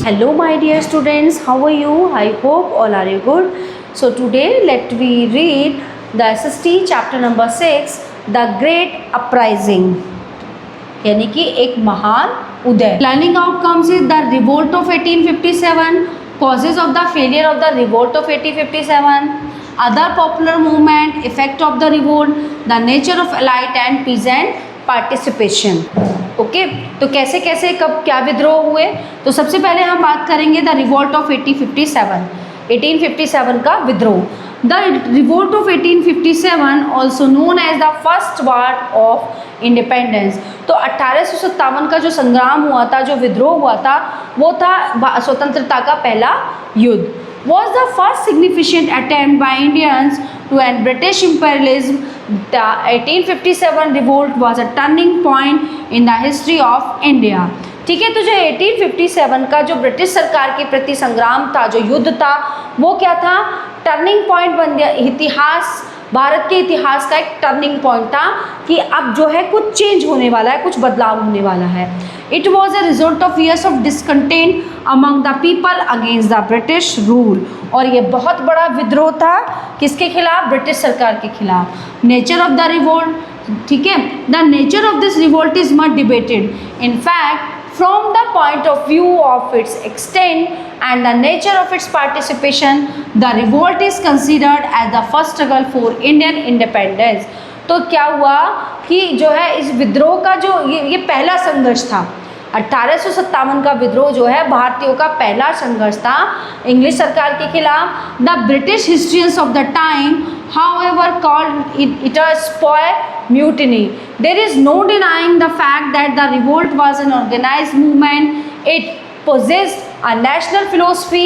Hello my dear students, how are you? I hope all are you good. So today let we read the SST chapter number 6, The Great Uprising, यानी कि एक महान उदय. Planning outcomes is the revolt of 1857, causes of the failure of the revolt of 1857, other popular movement, effect of the revolt, the nature of elite and peasant participation. Okay, तो कैसे कैसे कब क्या विद्रोह हुए. तो सबसे पहले हम बात करेंगे द रिवोल्ट ऑफ 1857 का विद्रोह. The revolt of 1857 also known as the first war of independence. तो 1857 का जो संग्राम हुआ था, जो विद्रोह हुआ था, वो था स्वतंत्रता का पहला युद्ध. Was the first significant attempt by Indians to end British imperialism. The 1857 revolt was a turning point in the history of India. ठीक है, तो जो 1857 का जो ब्रिटिश सरकार के प्रति संग्राम था, जो युद्ध था, वो क्या था? टर्निंग पॉइंट बन गया. इतिहास, भारत के इतिहास का एक टर्निंग पॉइंट था कि अब जो है कुछ चेंज होने वाला है, कुछ बदलाव होने वाला है. It was a result of years of discontent among the people against the British rule. और ये बहुत बड़ा विद्रोह था किसके खिलाफ? ब्रिटिश सरकार के खिलाफ. नेचर ऑफ द रिवोल्ट, ठीक है, the nature of this revolt is much debated. In fact, from the point of view of its extent and the nature of its participation, the revolt is considered as the first struggle for Indian independence. तो क्या हुआ कि जो है इस विद्रोह का जो ये पहला संघर्ष था. 1857 का विद्रोह जो है भारतीयों का पहला संघर्ष था इंग्लिश सरकार के खिलाफ. The British historians of the time however called it a spoil mutiny. There is no denying the fact that the revolt was an organized movement. It possessed a national philosophy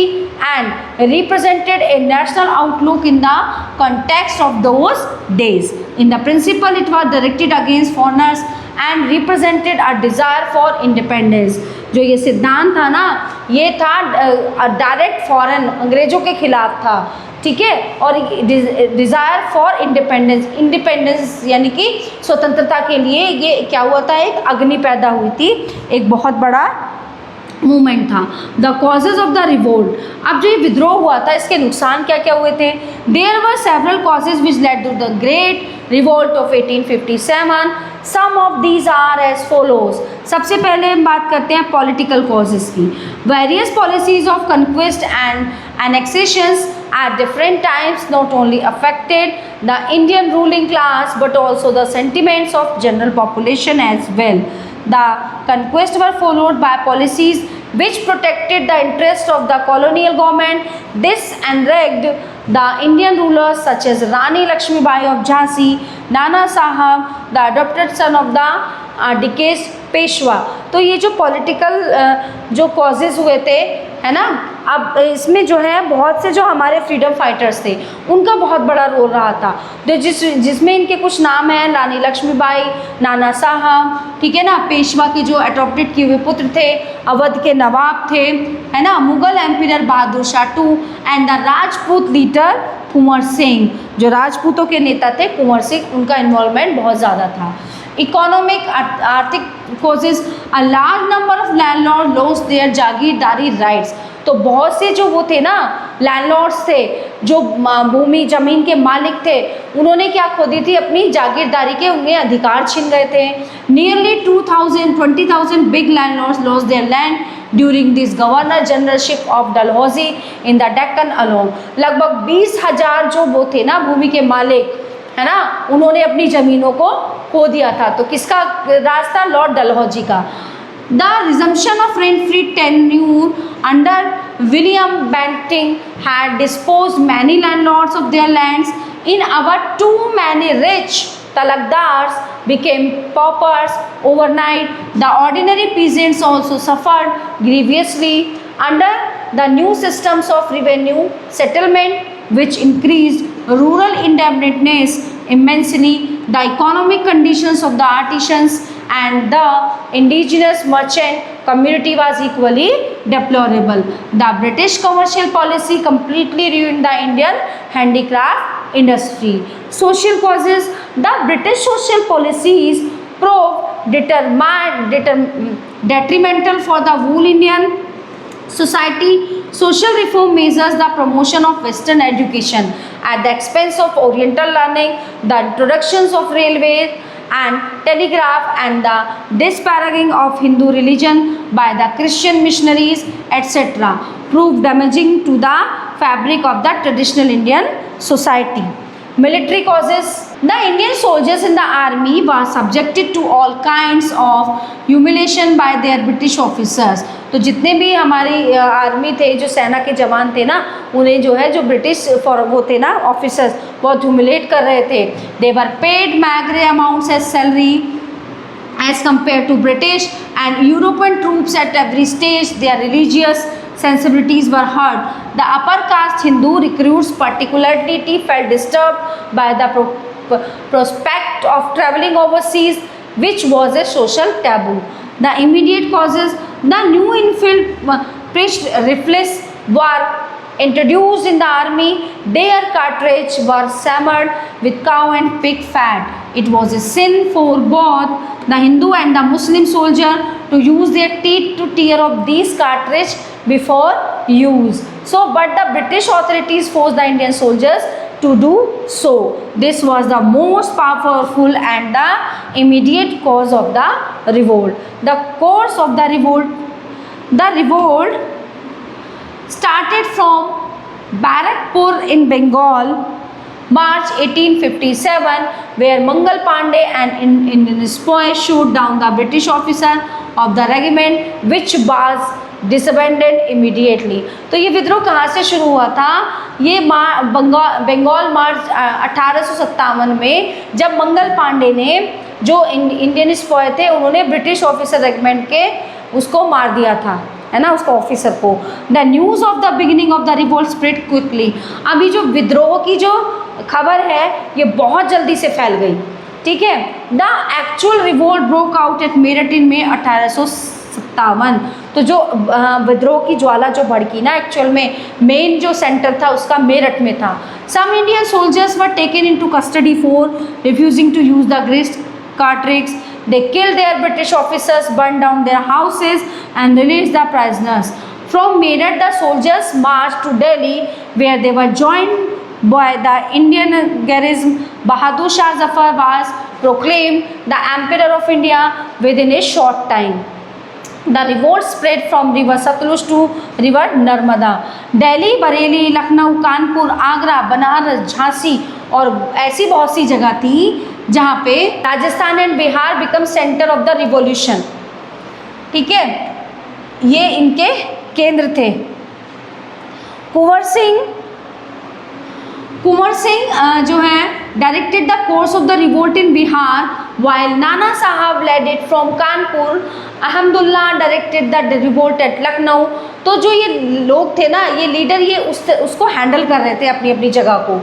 and represented a national outlook in the context of those days. In the principle, it was directed against foreigners and represented a desire for independence. जो ये सिद्धांत था ना, ये था direct foreign अंग्रेजों के खिलाफ था. ठीक है, और डिज़ायर फॉर इंडिपेंडेंस यानी कि स्वतंत्रता के लिए ये क्या हुआ था? एक अग्नि पैदा हुई थी, एक बहुत बड़ा मूवमेंट था. The causes of the revolt. अब जो ये विद्रोह हुआ था, इसके नुकसान क्या क्या हुए थे? There were several causes which led to the great revolt of 1857. Some of these are as follows. सबसे पहले हम बात करते हैं पॉलिटिकल कॉजेज की. Various policies of conquest and annexations at different times not only affected the Indian ruling class but also the sentiments of general population as well. The conquests were followed by policies which protected the interest of the colonial government. This enraged the Indian rulers such as Rani Lakshmibai of Jhansi, Nana Sahab, the adopted son of the deceased Peshwa. तो ये जो political जो causes हुए थे, है ना, अब इसमें जो है बहुत से जो हमारे फ्रीडम फाइटर्स थे उनका बहुत बड़ा रोल रहा था. जो जिसमें इनके कुछ नाम हैं: रानी लक्ष्मीबाई, नाना साहब, ठीक है ना, पेशवा के जो अडॉप्टेड किए हुए पुत्र थे, अवध के नवाब थे, है ना, Mughal emperor Bahadur Shah two and the Rajput leader Kunwar Singh. जो राजपूतों के नेता थे कुंवर सिंह, उनका इन्वॉल्वमेंट बहुत ज़्यादा था. इकोनॉमिक, आर्थिक causes, a large number of landlord lost their जागीरदारी राइट्स. तो बहुत से जो वो थे ना लैंडलॉर्ड्स थे, जो भूमि ज़मीन के मालिक थे, उन्होंने क्या खो दी थी? अपनी जागीरदारी के उनके अधिकार छीन गए थे. Nearly 20,000 big landlords lost their land during this governor generalship of Dalhousie in the Deccan alone. लगभग 20,000 जो वो थे ना भूमि के मालिक, है ना, उन्होंने अपनी ज़मीनों को खो दिया था. तो किसका राज था? लॉर्ड डलहौजी का. The resumption of rent free tenure under William Bentinck had dispose many landlords of their lands. In Awadh too many rich talakdars became paupers overnight. The ordinary peasants also suffered grievously under the new systems of revenue settlement, which increased rural indebtedness immensely. The economic conditions of the artisans and the indigenous merchant community was equally deplorable. The British commercial policy completely ruined the Indian handicraft industry. Social causes, the British social policies proved detrimental for the wool Indian Society social reform measures the promotion of Western education at the expense of Oriental learning, the introductions of railways and telegraph, and the disparaging of Hindu religion by the Christian missionaries, etc., proved damaging to the fabric of the traditional Indian society. Military causes. The Indian soldiers in the army were subjected to all kinds of humiliation by their British officers. तो जितने भी हमारी army थे, जो सेना के जवान थे ना, उन्हें जो है जो ब्रिटिश वो थे ना ऑफिसर्स, बहुत ह्यूमिलेट कर रहे थे. They were paid meagre amounts as salary as compared to British and European troops at every stage. Their religious sensibilities were hurt. The upper caste Hindu recruits particularly felt disturbed by the prospect of travelling overseas, which was a social taboo. The immediate causes. The new infiltrated rifles were introduced in the army. Their cartridges were smeared with cow and pig fat. It was a sin for both the Hindu and the Muslim soldier to use their teeth to tear off these cartridges before use. So, but the British authorities forced the Indian soldiers to do so. This was the most powerful and the immediate cause of the revolt. The course of the revolt started from Barakpur in Bengal, March 1857, where Mangal Pandey and Indian spy shot down the British officer of the regiment, which was disbanded immediately. तो ये विद्रोह कहाँ से शुरू हुआ था? ये बंगाल मार्च 1857 में, जब मंगल पांडे ने, जो इंडियन स्पॉय थे, उन्होंने ब्रिटिश ऑफिसर रेजिमेंट के उसको मार दिया था, है ना, उसको ऑफिसर को. The news of the beginning of the revolt spread quickly. अभी जो विद्रोह की जो खबर है ये बहुत जल्दी से फैल गई. ठीक है. The actual revolt broke out at Meerut in May 1857. तो जो विद्रोह की ज्वाला जो भड़की ना, एक्चुअल में मेन जो सेंटर था उसका मेरठ में था. Some Indian soldiers were taken into custody for refusing to use the greased cartridge. They killed their British officers, burned down their houses and released the prisoners. From Meerut, the soldiers marched to Delhi, where they were joined by the Indian garrison. Bahadur Shah Zafar was proclaimed the Emperor of India within a short time. The revolt spread from river Satluj to river Narmada. Delhi, Bareilly, Lucknow, Kanpur, Agra, Banaras, Jhansi और ऐसी बहुत सी जगह थी जहाँ पे Rajasthan and Bihar become centre of the revolution. ठीक है, ये इनके केंद्र थे. कुंवर सिंह जो है directed the course of the revolt in Bihar, while Nana Sahib led it from Kanpur. Ahmadullah directed the revolt at Lucknow. तो जो ये लोग थे ना, ये लीडर, ये उसको हैंडल कर रहे थे अपनी अपनी जगह को.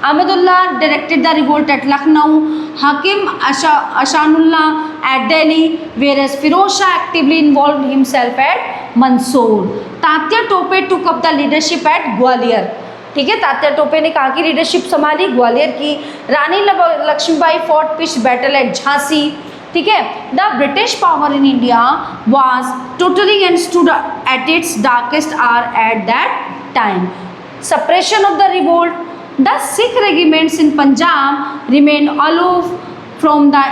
Ahmadullah directed the revolt at Lucknow. Hakim Ahsanullah at Delhi, whereas Firoz Shah actively involve himself at Mansur. Tatya Tope took up the leadership at Gwalior. ठीक है, तात्या टोपे ने कहा कि लीडरशिप संभाली ग्वालियर की. Rani Lakshmibai fought pitch battle at Jhansi. ठीक है. The British power in India was tottering and stood at its darkest hour at that time. Suppression of the revolt. The Sikh regiments in Punjab remain aloof from the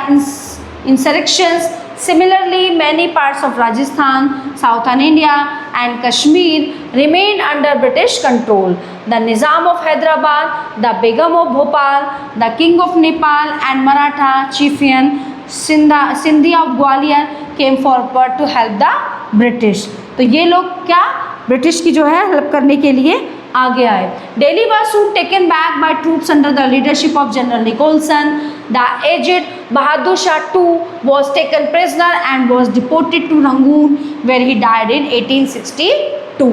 insurrections. Similarly, many parts of Rajasthan, southern India and Kashmir remained under British control. The Nizam of Hyderabad, the Begum of Bhopal, the King of Nepal and Maratha chieftain Sindhia of Gwalior came forward to help the British. तो ये लोग क्या British की जो है help करने के लिए आगे आए. Delhi was soon taken back by troops under the leadership of General Nicholson. The aged Bahadur Shah too was taken prisoner and was deported to Rangoon, where he died in 1862.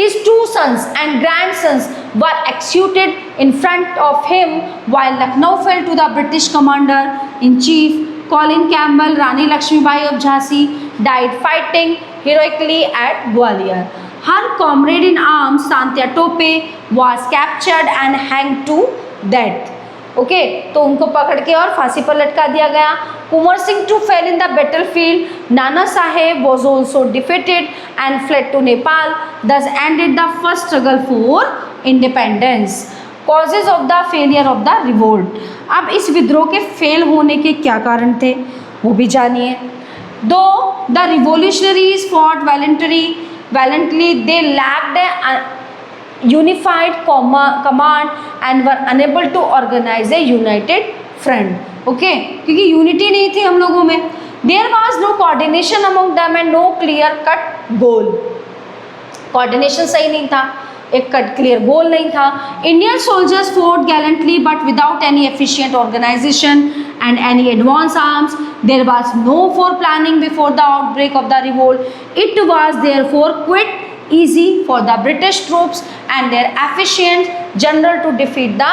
His two sons and grandsons were executed in front of him, while Lucknow fell to the British commander-in-chief Colin Campbell. Rani Lakshmibai of Jhansi died fighting heroically at Gwalior. Her comrade in arms, Santya Tope, was captured and hanged to death. Okay, तो उनको पकड़ के और फांसी पर लटका दिया गया। Kunwar Singh too fell in the battlefield, Nana Sahib was also defeated and fled to Nepal, thus ended the first struggle for independence. Causes of the failure of the revolt. अब इस विद्रोह के फेल होने के क्या कारण थे वो भी जानिए। दो the revolutionaries fought valiantly, they lacked a unified command and were unable to organize a united front. Okay, क्योंकि यूनिटी नहीं थी हम लोगों में। There was no coordination among them and no clear cut goal. Coordination सही नहीं था, एक कट क्लियर गोल नहीं था। Indian soldiers fought gallantly but without any efficient organization and any advance arms. There was no planning before the outbreak of the revolt. It was therefore quite easy for the British troops and their efficient general to defeat the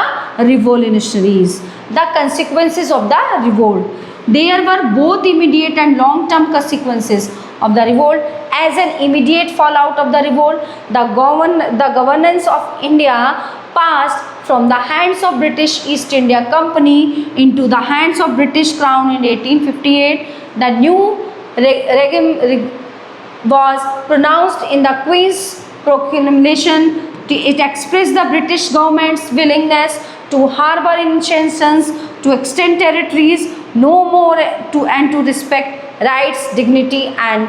revolutionaries. The consequences of the revolt. There were both immediate and long-term consequences of the revolt. As an immediate fallout of the revolt, the governance of India passed from the hands of British East India Company into the hands of British Crown in 1858. The new regime was pronounced in the Queen's Proclamation. It expressed the British government's willingness to harbor intentions to extend territories no more and to respect rights, dignity and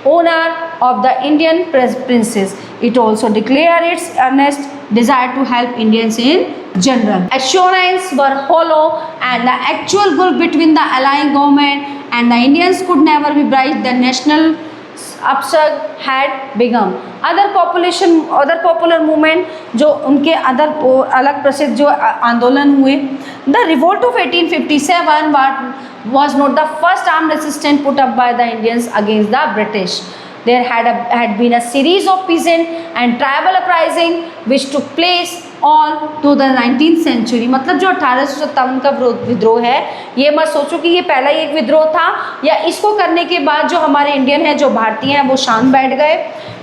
honor of the Indian princes. It also declared its earnest desire to help Indians in general. Assurances were hollow and the actual gulf between the allying government and the Indians could never be bridged. The national upsurge had begun. Other popular movement जो उनके अलग प्रसिद्ध जो आंदोलन हुए। The revolt of 1857 was not the first armed resistance put up by the Indians against the British. There had been a series of peasant and tribal uprising which took place all through the 19th century. मतलब जो 1857 का विद्रोह है, ये मत सोचो कि ये पहला ही एक विद्रोह था या इसको करने के बाद जो हमारे इंडियन हैं, जो भारतीय हैं, वो शांत बैठ गए।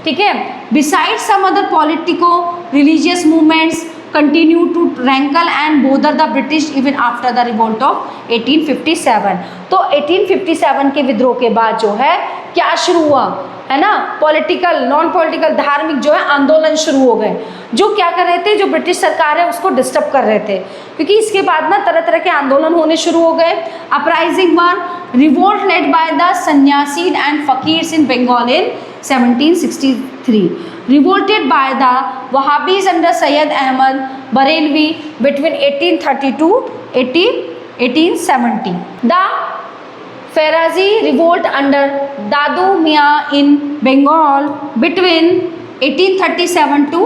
ठीक है, besides some other politico religious movements continue to rankle and bother the British even after the revolt of 1857. तो 1857 के विद्रोह के बाद जो है क्या शुरू हुआ है ना, पॉलिटिकल नॉन पॉलिटिकल धार्मिक जो है आंदोलन शुरू हो गए, जो क्या कर रहे थे, जो ब्रिटिश सरकार है उसको डिस्टर्ब कर रहे थे। क्योंकि इसके बाद ना तरह तरह के आंदोलन होने शुरू हो गए। Uprising one revolt led by the sannyasi and fakirs in Bengal in 1763, revolted by the Wahhabis under Sayyid Ahmad Barelvi between 1830 to 1870. The Farazi revolt under Dadu Mian in Bengal between 1837 to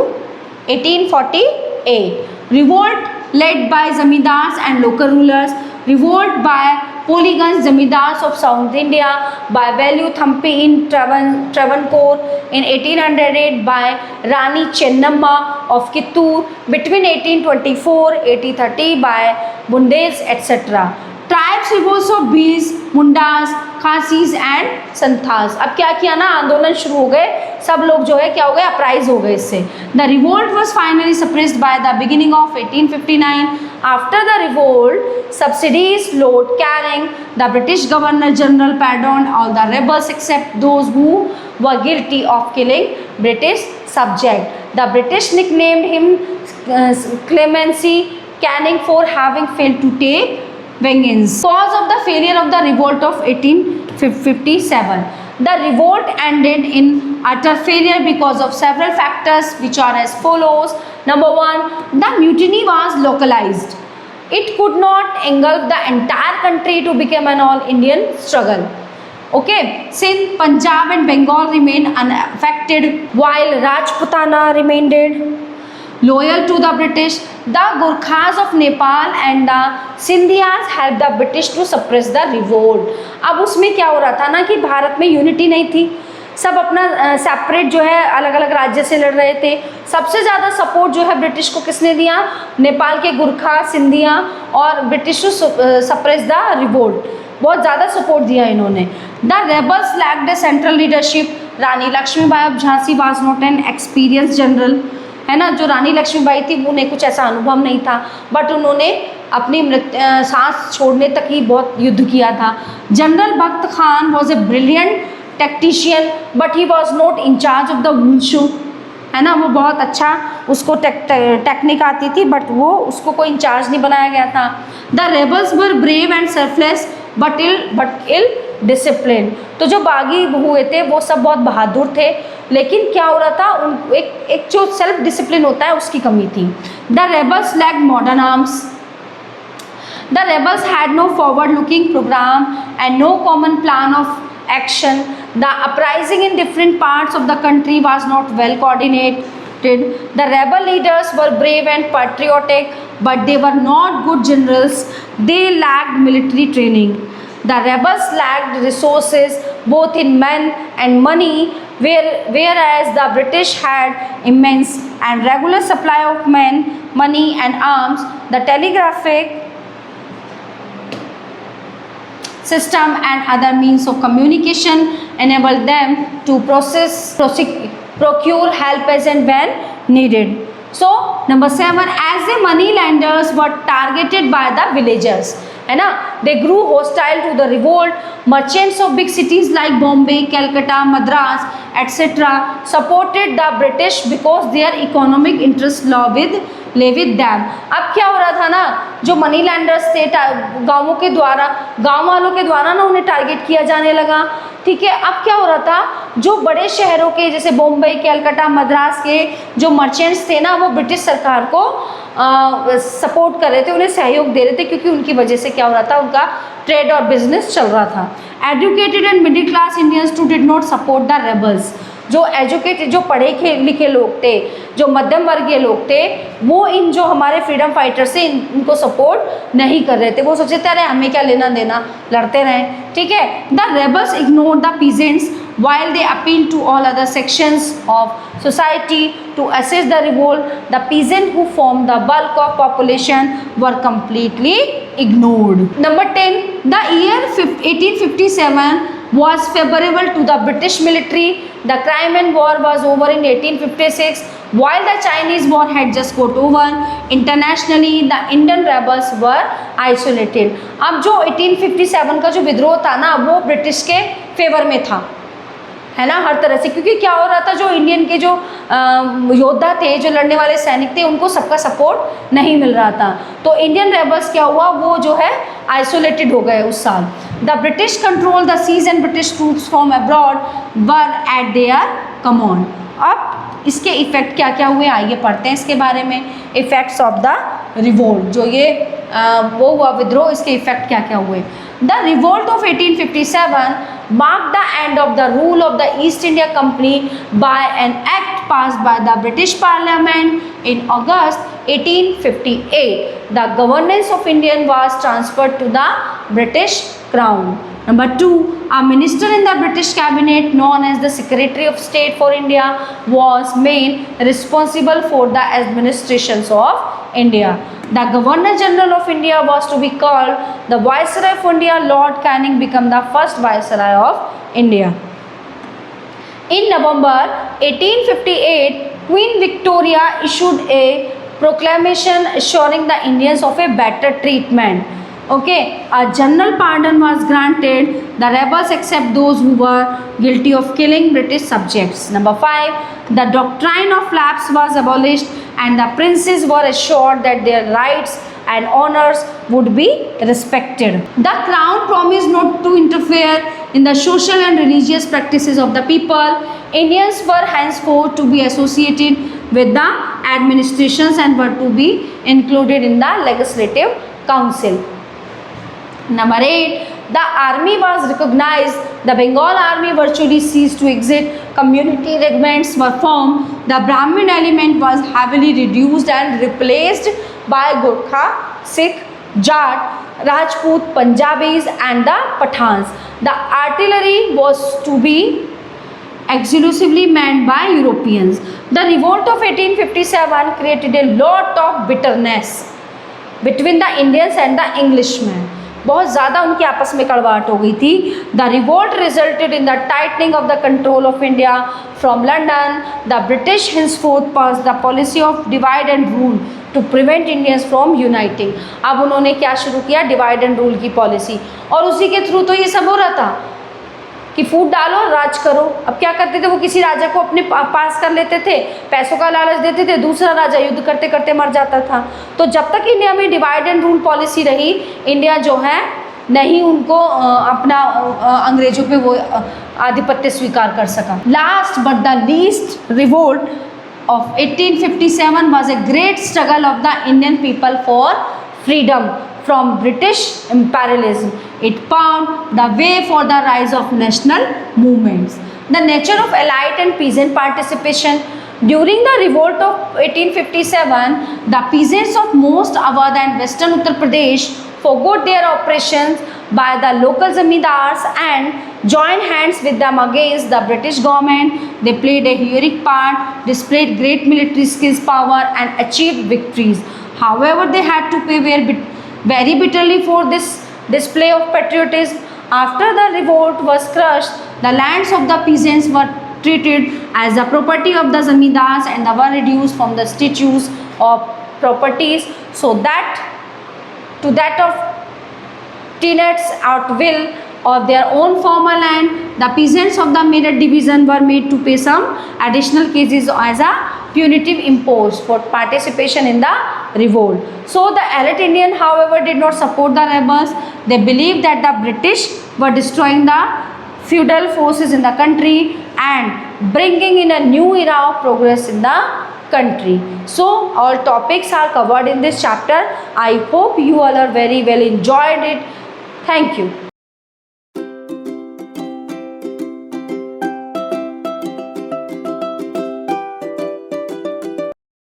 1848. Revolt led by zamindars and local rulers. Revolt by Polygons zamindars of South India, by Value Thampi in Travancore in 1808, by Rani Chennamma of Kittur between 1824-1830, by Bundes etc. Tribes revolts of Bees, Mundas, Khasis and Santhas. अब क्या किया ना, आंदोलन शुरू हो गए, सब लोग जो है क्या हो गए, अपराइज हो गए इससे। The revolt was finally suppressed by the beginning of 1859। After the revolt subsidies lord Canning the British governor general pardoned all the rebels except those who were guilty of killing British subject. The British nicknamed him clemency Canning for having failed to take vengeance. Cause of the failure of the revolt of 1857. The revolt ended in utter failure because of several factors which are as follows. Number one, the mutiny was localized. It could not engulf the entire country to become an all-Indian struggle. Okay, Sindh, Punjab and Bengal remained unaffected while Rajputana remained loyal to the British. The Gurkhas of Nepal and the Sindhiyas helped the British to suppress the revolt. अब उसमें क्या हो रहा था ना कि भारत में unity नहीं थी, सब अपना सेपरेट जो है अलग अलग राज्य से लड़ रहे थे। सबसे ज़्यादा सपोर्ट जो है ब्रिटिश को किसने दिया, नेपाल के गुरखा, सिंधिया और British to suppress the revolt, बहुत ज़्यादा सपोर्ट दिया इन्होंने। The rebels lacked the central leadership. Rani Laxmibai of Jhansi was not an experience general, है ना, जो रानी लक्ष्मीबाई थी उन्हें कुछ ऐसा अनुभव नहीं था, बट उन्होंने अपनी सांस छोड़ने तक ही बहुत युद्ध किया था। General Bakht Khan was a brilliant tactician but he was not in charge of the wushu, है ना, वो बहुत अच्छा उसको टेक्निक आती थी बट वो उसको कोई इंचार्ज नहीं बनाया गया था। The rebels were brave and selfless but ill discipline, तो जो बागी हुए थे वो सब बहुत बहादुर थे, लेकिन क्या हो रहा था, उन एक जो सेल्फ डिसिप्लिन होता है उसकी कमी थी। The rebels lacked modern arms, the rebels had no forward looking program and no common plan of action. The uprising in different parts of the country was not well coordinated. The rebel leaders were brave and patriotic but they were not good generals. They lacked military training. The rebels lacked resources both in men and money, whereas the British had immense and regular supply of men, money and arms. The telegraphic system and other means of communication enabled them to procure help as and when needed. So number 7, as the money lenders were targeted by the villagers, है ना, they grew hostile to the revolt. Merchants of big cities like Bombay, Calcutta, Madras, etc. supported the British because their economic interests lay with them. अब क्या हो रहा था ना, जो money landers थे गाँवों के द्वारा, गाँव वालों के द्वारा ना उन्हें टारगेट किया जाने लगा, ठीक है। अब क्या हो रहा था, जो बड़े शहरों के जैसे बॉम्बे, कलकत्ता, मद्रास के जो मर्चेंट्स थे ना, वो ब्रिटिश सरकार को सपोर्ट कर रहे थे, उन्हें सहयोग दे रहे थे, क्योंकि उनकी वजह से क्या हो रहा था, उनका ट्रेड और बिजनेस चल रहा था। Educated and middle class Indians too did not support the rebels, जो एजुकेटेड, जो पढ़े लिखे लोग थे, जो मध्यम वर्गीय लोग थे, वो इन जो हमारे फ्रीडम फाइटर्स थे इनको सपोर्ट नहीं कर रहे थे। वो सोचते थे अरे हमें क्या लेना देना, लड़ते रहें, ठीक है। The rebels ignored the peasants while they appealed to all other sections of society to assist the revolt. The peasants who formed the bulk of population were completely ignored. Number 10, the year 1857 was favorable to the British military. The Crimean War was over in 1856 while the Chinese War had just got over. Internationally the Indian rebels were isolated. अब जो 1857 का जो विद्रोह था ना, वो British के favour में था, है ना, हर तरह से, क्योंकि क्या हो रहा था, जो इंडियन के जो योद्धा थे, जो लड़ने वाले सैनिक थे, उनको सबका सपोर्ट नहीं मिल रहा था। तो इंडियन रेबल्स क्या हुआ, वो जो है आइसोलेटेड हो गए उस साल। The British control the seas and British troops from abroad were at their command. अब इसके इफ़ेक्ट क्या क्या हुए, आइए पढ़ते हैं इसके बारे में। इफ़ेक्ट्स ऑफ द रिवोल्ट, जो ये वो हुआ विद्रोह, इसके इफ़ेक्ट क्या क्या हुए। The revolt of 1857 marked the end of the rule of the East India Company by an act passed by the British Parliament in August 1858. The governance of India was transferred to the British Crown. Number 2, a minister in the British cabinet known as the Secretary of State for India was made responsible for the administrations of India. The Governor General of India was to be called the Viceroy of India. Lord Canning became the first Viceroy of India. In November 1858, Queen Victoria issued a proclamation assuring the Indians of a better treatment. Okay, a general pardon was granted the rebels except those who were guilty of killing British subjects. Number 5, the doctrine of lapse was abolished and the princes were assured that their rights and honors would be respected. The crown promised not to interfere in the social and religious practices of the people. Indians were henceforth to be associated with the administrations and were to be included in the legislative council. Number 8, the army was recognized. The Bengal army virtually ceased to exist. Community regiments were formed. The Brahmin element was heavily reduced and replaced by Gurkha, Sikh, Jat, Rajput, Punjabis and the Pathans. The artillery was to be exclusively manned by Europeans. The revolt of 1857 created a lot of bitterness between the Indians and the Englishmen. बहुत ज़्यादा उनकी आपस में कड़वाहट हो गई थी। The revolt resulted in the tightening of the control of India from London. The British henceforth passed the policy of divide and rule to prevent Indians from uniting. अब उन्होंने क्या शुरू किया, डिवाइड एंड रूल की policy, और उसी के through तो ये सब हो रहा था कि फूट डालो राज करो। अब क्या करते थे वो, किसी राजा को अपने पास कर लेते थे, पैसों का लालच देते थे, दूसरा राजा युद्ध करते करते मर जाता था। तो जब तक इंडिया में डिवाइड एंड रूल पॉलिसी रही, इंडिया जो है नहीं उनको अपना अंग्रेजों पे वो आधिपत्य स्वीकार कर सका। Last but the least revolt of 1857 was a great struggle of the Indian people for freedom from British imperialism. It paved the way for the rise of national movements. The nature of elite and peasant participation. During the revolt of 1857, the peasants of most Awadh and western Uttar Pradesh forgot their oppressions by the local zamindars and joined hands with them against the British government. They played a heroic part, displayed great military skills, power and achieved victories. However, they had to pay very bitterly for this display of patriotism. After the revolt was crushed, the lands of the peasants were treated as the property of the zamindars and were reduced from the statues of properties so that to that of tenants at will of their own former land. The peasants of the Meerut division were made to pay some additional cases as a punitive impost for participation in the revolt. So the elite Indian, however, did not support the rebels. They believed that the British were destroying the feudal forces in the country and bringing in a new era of progress in the country. So all topics are covered in this chapter. I hope you all are very well enjoyed it. Thank you.